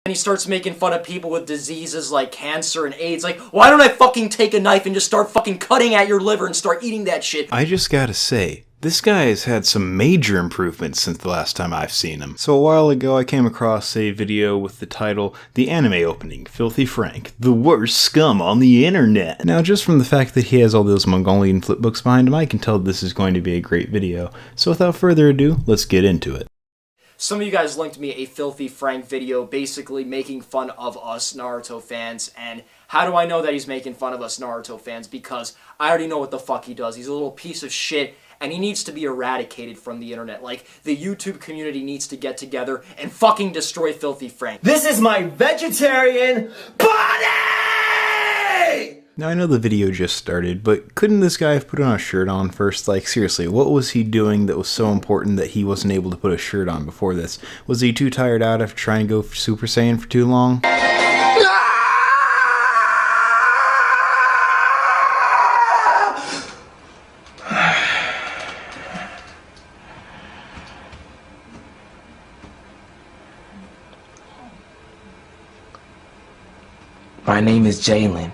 And he starts making fun of people with diseases like cancer and AIDS. Like, why don't I fucking take a knife and just start fucking cutting at your liver and start eating that shit? I just gotta say, this guy has had some major improvements since the last time I've seen him. So a while ago I came across a video with the title, The Anime Opening, Filthy Frank, the worst scum on the internet. Now just from the fact that he has all those Mongolian flipbooks behind him, I can tell this is going to be a great video. So without further ado, let's get into it. Some of you guys linked me a Filthy Frank video basically making fun of us Naruto fans, and how do I know that he's making fun of us Naruto fans? Because I already know what the fuck he does. He's a little piece of shit, and he needs to be eradicated from the internet. Like, the YouTube community needs to get together and fucking destroy Filthy Frank. This is my vegetarian body! Now I know the video just started, but couldn't this guy have put on a shirt on first? Like, seriously, what was he doing that was so important that he wasn't able to put a shirt on before this? Was he too tired out after trying to go Super Saiyan for too long? My name is Jalen,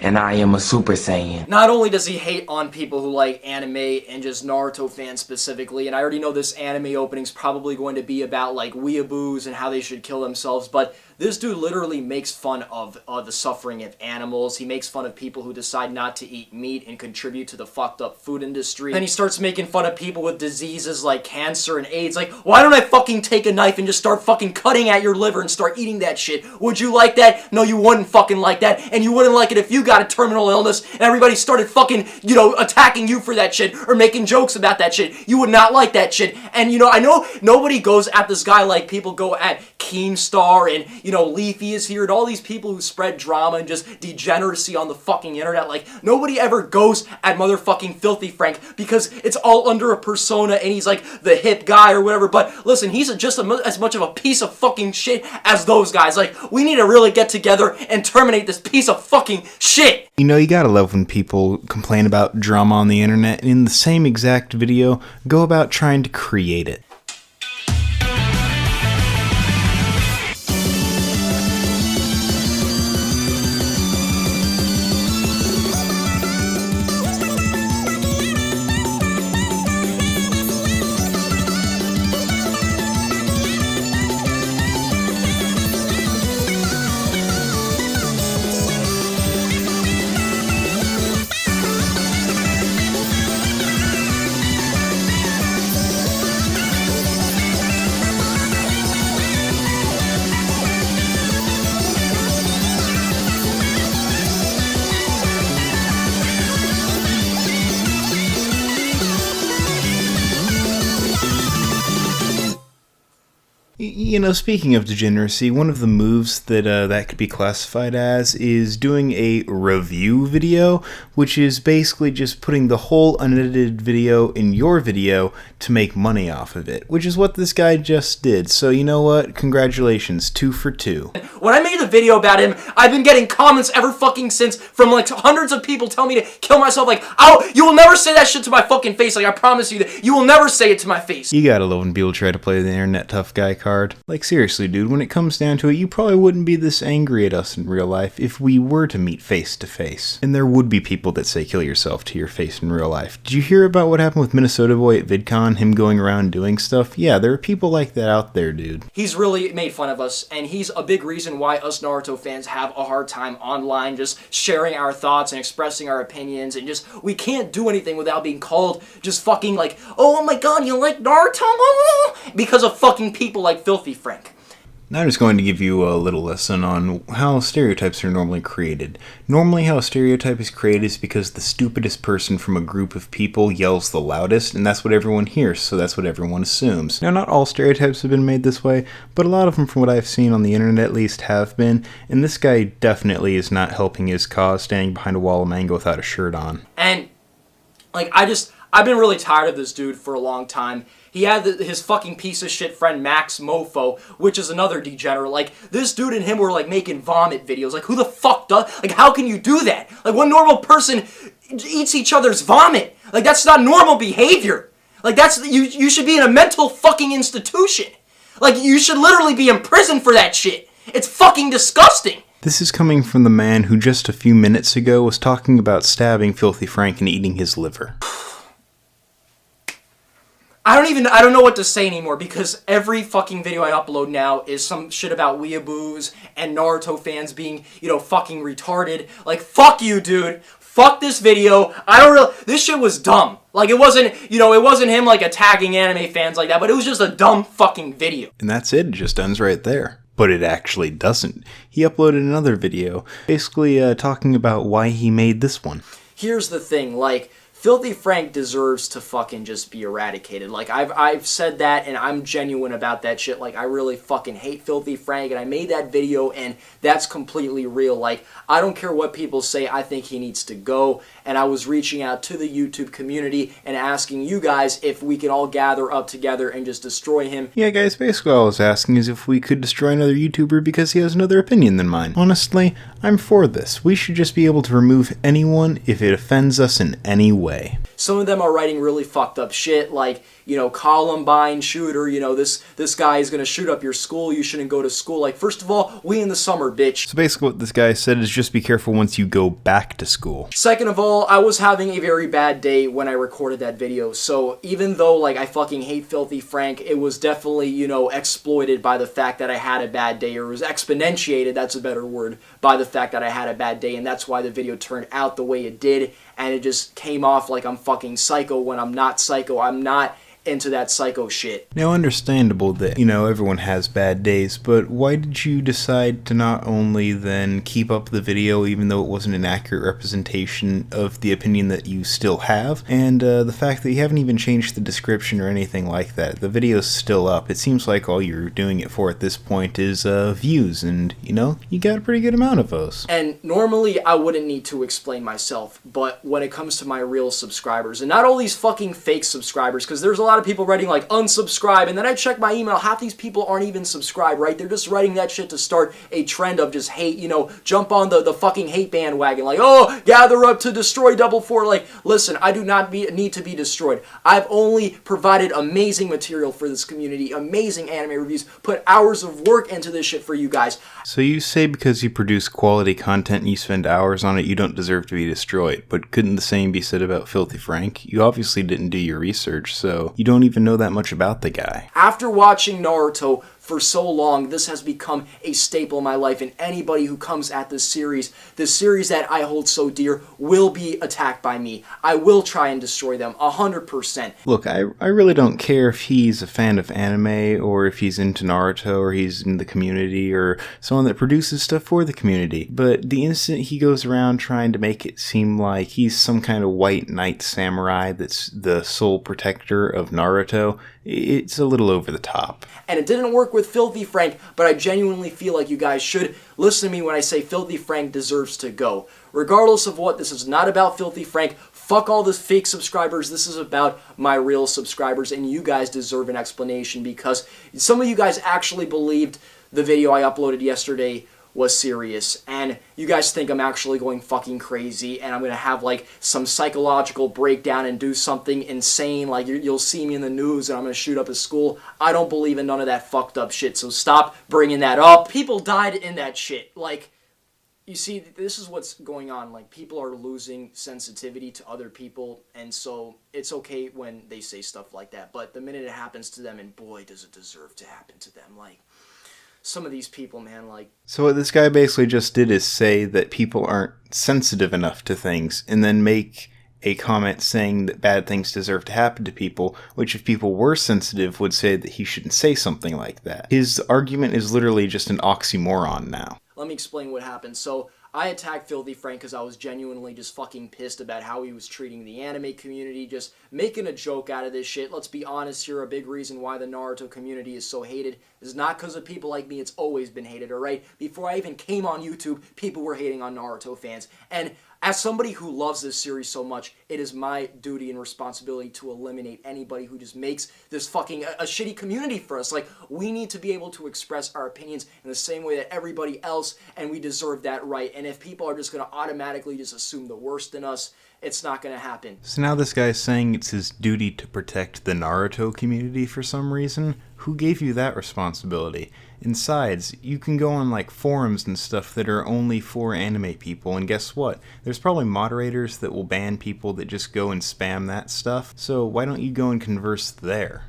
and I am a Super Saiyan. Not only does he hate on people who like anime and just Naruto fans specifically, and I already know this anime opening's probably going to be about like weeaboos and how they should kill themselves, but this dude literally makes fun of the suffering of animals. He makes fun of people who decide not to eat meat and contribute to the fucked up food industry. Then he starts making fun of people with diseases like cancer and AIDS. Like, why don't I fucking take a knife and just start fucking cutting at your liver and start eating that shit? Would you like that? No, you wouldn't fucking like that. And you wouldn't like it if you got a terminal illness and everybody started fucking, you know, attacking you for that shit or making jokes about that shit. You would not like that shit. And, you know, I know nobody goes at this guy like people go at Keemstar and, you know, Leafy is here and all these people who spread drama and just degeneracy on the fucking internet. Like, nobody ever goes at motherfucking Filthy Frank because it's all under a persona and he's like the hip guy or whatever. But listen, he's just as much of a piece of fucking shit as those guys. Like, we need to really get together and terminate this piece of fucking shit. You know, you gotta love when people complain about drama on the internet and in the same exact video go about trying to create it. You know, speaking of degeneracy, one of the moves that that could be classified as is doing a review video, which is basically just putting the whole unedited video in your video to make money off of it, which is what this guy just did. So you know what? Congratulations, 2 for 2. When I made the video about him, I've been getting comments ever fucking since from like hundreds of people telling me to kill myself. Like, oh, you will never say that shit to my fucking face. Like, I promise you that you will never say it to my face. You gotta love when people try to play the internet tough guy card. Like, seriously, dude, when it comes down to it, you probably wouldn't be this angry at us in real life if we were to meet face to face. And there would be people that say kill yourself to your face in real life. Did you hear about what happened with Minnesota Boy at VidCon, him going around doing stuff? Yeah, there are people like that out there, dude. He's really made fun of us, and he's a big reason why us Naruto fans have a hard time online just sharing our thoughts and expressing our opinions, and just, we can't do anything without being called just fucking like, oh my god, you like Naruto? Because of fucking people like Filthy Frank. Now I'm just going to give you a little lesson on how stereotypes are normally created. Normally how a stereotype is created is because the stupidest person from a group of people yells the loudest, and that's what everyone hears, so that's what everyone assumes. Now, not all stereotypes have been made this way, but a lot of them, from what I've seen on the internet at least, have been, and this guy definitely is not helping his cause standing behind a wall of mango without a shirt on. And, like, I've been really tired of this dude for a long time. He had his fucking piece of shit friend Max Mofo, which is another degenerate. Like, this dude and him were like making vomit videos. Like, who the fuck does? Like, how can you do that? Like, what normal person eats each other's vomit? Like, that's not normal behavior. Like, that's, you should be in a mental fucking institution. Like, you should literally be in prison for that shit. It's fucking disgusting! This is coming from the man who just a few minutes ago was talking about stabbing Filthy Frank and eating his liver. I don't know what to say anymore, because every fucking video I upload now is some shit about weeaboos and Naruto fans being, fucking retarded. Like, fuck you, dude. Fuck this video. This shit was dumb. Like, it wasn't him, like, attacking anime fans like that, but it was just a dumb fucking video. And that's it. It just ends right there. But it actually doesn't. He uploaded another video, basically talking about why he made this one. Here's the thing, like, Filthy Frank deserves to fucking just be eradicated. Like, I've said that, and I'm genuine about that shit. Like, I really fucking hate Filthy Frank, and I made that video, and that's completely real. Like, I don't care what people say, I think he needs to go, and I was reaching out to the YouTube community and asking you guys if we could all gather up together and just destroy him. Yeah, guys, basically all I was asking is if we could destroy another YouTuber because he has another opinion than mine. Honestly, I'm for this. We should just be able to remove anyone if it offends us in any way. Some of them are writing really fucked up shit, like, Columbine shooter, this guy is gonna shoot up your school, you shouldn't go to school. Like, first of all, we in the summer, bitch. So basically what this guy said is just be careful once you go back to school. Second of all, I was having a very bad day when I recorded that video, so even though, like, I fucking hate Filthy Frank, it was definitely, exploited by the fact that I had a bad day, or it was exponentiated, that's a better word, by the fact that I had a bad day, and that's why the video turned out the way it did, and it just came off like I'm fucking psycho when I'm not psycho. I'm not into that psycho shit. Now, understandable that, everyone has bad days, but why did you decide to not only then keep up the video even though it wasn't an accurate representation of the opinion that you still have, and the fact that you haven't even changed the description or anything like that? The video's still up. It seems like all you're doing it for at this point is views, and, you got a pretty good amount of those. And normally I wouldn't need to explain myself, but when it comes to my real subscribers, and not all these fucking fake subscribers, because there's a lot of people writing like unsubscribe, and then I check my email, half these people aren't even subscribed, right? They're just writing that shit to start a trend of just hate, jump on the fucking hate bandwagon, like, oh, gather up to destroy Double Four. Like, listen, I do not need to be destroyed. I've only provided amazing material for this community, amazing anime reviews, put hours of work into this shit for you guys. So you say because you produce quality content and you spend hours on it, you don't deserve to be destroyed, but couldn't the same be said about Filthy Frank? You obviously didn't do your research, so you don't even know that much about the guy. After watching Naruto for so long, this has become a staple in my life, and anybody who comes at this series that I hold so dear, will be attacked by me. I will try and destroy them, 100%. Look, I really don't care if he's a fan of anime, or if he's into Naruto, or he's in the community, or someone that produces stuff for the community, but the instant he goes around trying to make it seem like he's some kind of white knight samurai that's the sole protector of Naruto, it's a little over the top. And it didn't work with Filthy Frank, but I genuinely feel like you guys should listen to me when I say Filthy Frank deserves to go. Regardless of what, this is not about Filthy Frank. Fuck all the fake subscribers. This is about my real subscribers, and you guys deserve an explanation, because some of you guys actually believed the video I uploaded yesterday was serious, and you guys think I'm actually going fucking crazy, and I'm gonna have like some psychological breakdown and do something insane, like you'll see me in the news and I'm gonna shoot up a school. I don't believe in none of that fucked up shit, so stop bringing that up. People died in that shit. Like, you see, this is what's going on. Like, people are losing sensitivity to other people, and so it's okay when they say stuff like that, but the minute it happens to them, and boy does it deserve to happen to them, like, some of these people, man, like... So what this guy basically just did is say that people aren't sensitive enough to things, and then make a comment saying that bad things deserve to happen to people, which if people were sensitive would say that he shouldn't say something like that. His argument is literally just an oxymoron now. Let me explain what happened. So, I attacked Filthy Frank because I was genuinely just fucking pissed about how he was treating the anime community, just making a joke out of this shit. Let's be honest here, a big reason why the Naruto community is so hated is not because of people like me, it's always been hated, alright? Before I even came on YouTube, people were hating on Naruto fans, and as somebody who loves this series so much, it is my duty and responsibility to eliminate anybody who just makes this fucking a shitty community for us. Like, we need to be able to express our opinions in the same way that everybody else, and we deserve that right. And if people are just going to automatically just assume the worst in us, it's not going to happen. So now this guy's saying it's his duty to protect the Naruto community for some reason? Who gave you that responsibility? And besides, you can go on like forums and stuff that are only for anime people, and guess what? There's probably moderators that will ban people that just go and spam that stuff, so why don't you go and converse there?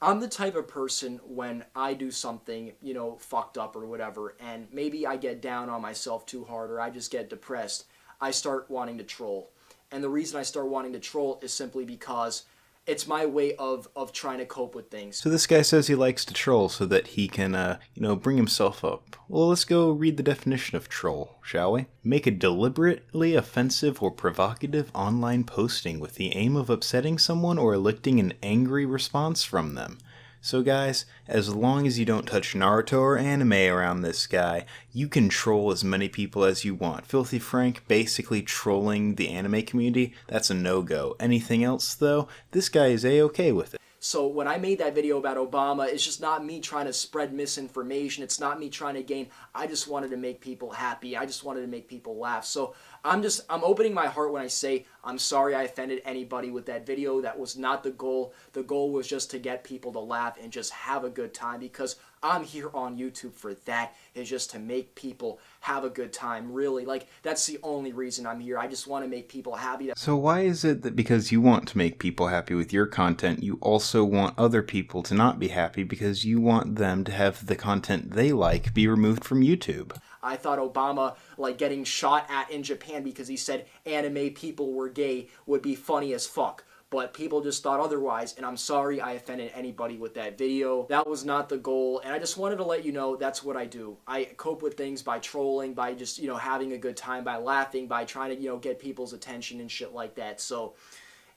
I'm the type of person when I do something, fucked up or whatever, and maybe I get down on myself too hard or I just get depressed, I start wanting to troll. And the reason I start wanting to troll is simply because it's my way of trying to cope with things. So this guy says he likes to troll so that he can, bring himself up. Well, let's go read the definition of troll, shall we? Make a deliberately offensive or provocative online posting with the aim of upsetting someone or eliciting an angry response from them. So guys, as long as you don't touch Naruto or anime around this guy, you can troll as many people as you want. Filthy Frank basically trolling the anime community, that's a no-go. Anything else though, this guy is A-okay with it. So when I made that video about Obama, it's just not me trying to spread misinformation. It's not me trying to gain. I just wanted to make people happy. I just wanted to make people laugh. So I'm opening my heart when I say I'm sorry I offended anybody with that video. That was not the goal. The goal was just to get people to laugh and just have a good time, because I'm here on YouTube for that, is just to make people have a good time, really. Like, that's the only reason I'm here. I just want to make people happy. So why is it that because you want to make people happy with your content, you also want other people to not be happy because you want them to have the content they like be removed from YouTube? I thought Obama, getting shot at in Japan because he said anime people were gay would be funny as fuck. But people just thought otherwise, and I'm sorry I offended anybody with that video. That was not the goal, and I just wanted to let you know that's what I do. I cope with things by trolling, by just, having a good time, by laughing, by trying to, get people's attention and shit like that. So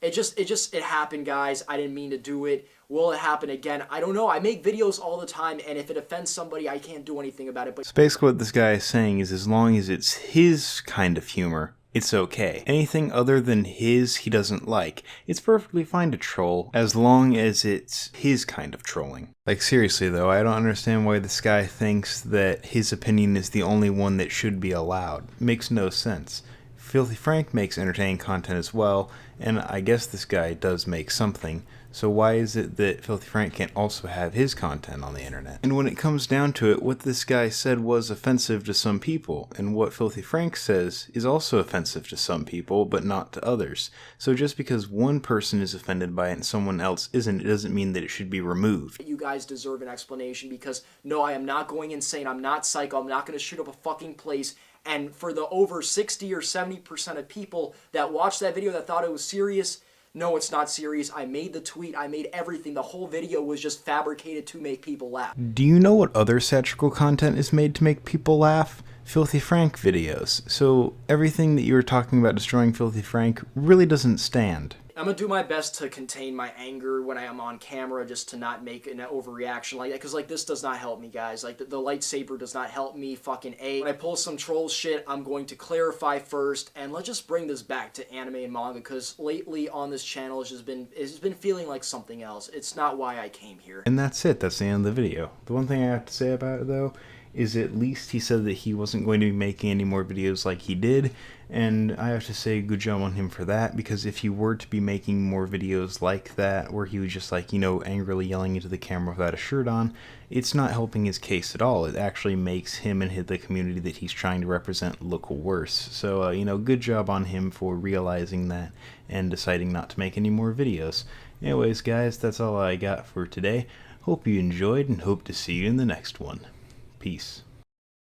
it happened, guys. I didn't mean to do it. Will it happen again? I don't know. I make videos all the time, and if it offends somebody, I can't do anything about it. But so basically what this guy is saying is as long as it's his kind of humor, it's okay. Anything other than his he doesn't like, it's perfectly fine to troll, as long as it's his kind of trolling. Like seriously though, I don't understand why this guy thinks that his opinion is the only one that should be allowed. It makes no sense. Filthy Frank makes entertaining content as well, and I guess this guy does make something, so why is it that Filthy Frank can't also have his content on the internet? And when it comes down to it, what this guy said was offensive to some people, and what Filthy Frank says is also offensive to some people, but not to others. So just because one person is offended by it and someone else isn't, it doesn't mean that it should be removed. You guys deserve an explanation, because no, I am not going insane. I'm not psycho. I'm not going to shoot up a fucking place. And for the over 60 or 70% of people that watched that video that thought it was serious, no, it's not serious. I made the tweet. I made everything. The whole video was just fabricated to make people laugh. Do you know what other satirical content is made to make people laugh? Filthy Frank videos. So everything that you were talking about destroying Filthy Frank really doesn't stand. I'm going to do my best to contain my anger when I am on camera, just to not make an overreaction like that, because this does not help me, guys. The lightsaber does not help me, fucking A. When I pull some troll shit, I'm going to clarify first, and let's just bring this back to anime and manga, because lately on this channel it's just been feeling like something else. It's not why I came here. And that's it. That's the end of the video. The one thing I have to say about it, though, is at least he said that he wasn't going to be making any more videos like he did, and I have to say good job on him for that, because if he were to be making more videos like that, where he was just angrily yelling into the camera without a shirt on, it's not helping his case at all. It actually makes him and the community that he's trying to represent look worse. So, good job on him for realizing that and deciding not to make any more videos. Anyways, guys, that's all I got for today. Hope you enjoyed, and hope to see you in the next one. Peace.